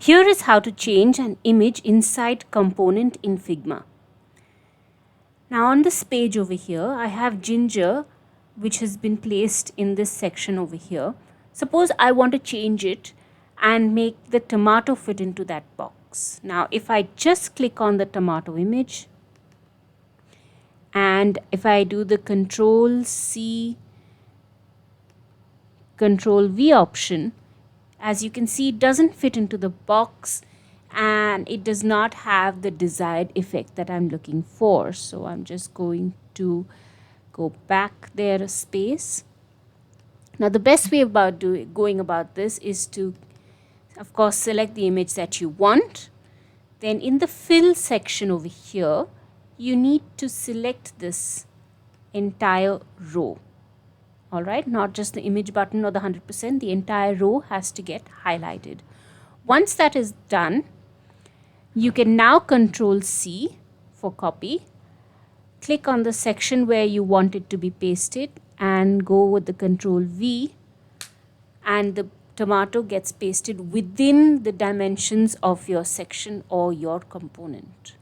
Here is how to change an image inside component in Figma. Now on this page over here, I have ginger which has been placed in this section over here. Suppose I want to change it and make the tomato fit into that box. Now if I just click on the tomato image and if I do the Control C, Control V option, as you can see, it doesn't fit into the box and it does not have the desired effect that I'm looking for. So I'm just going to go back there a space. Now the best way about going about this is to, of course, select the image that you want. Then in the fill section over here, you need to select this entire row. All right, not just the image button or the 100%, the entire row has to get highlighted. Once that is done, you can now Control C for copy, click on the section where you want it to be pasted and go with the Control V, and the tomato gets pasted within the dimensions of your section or your component.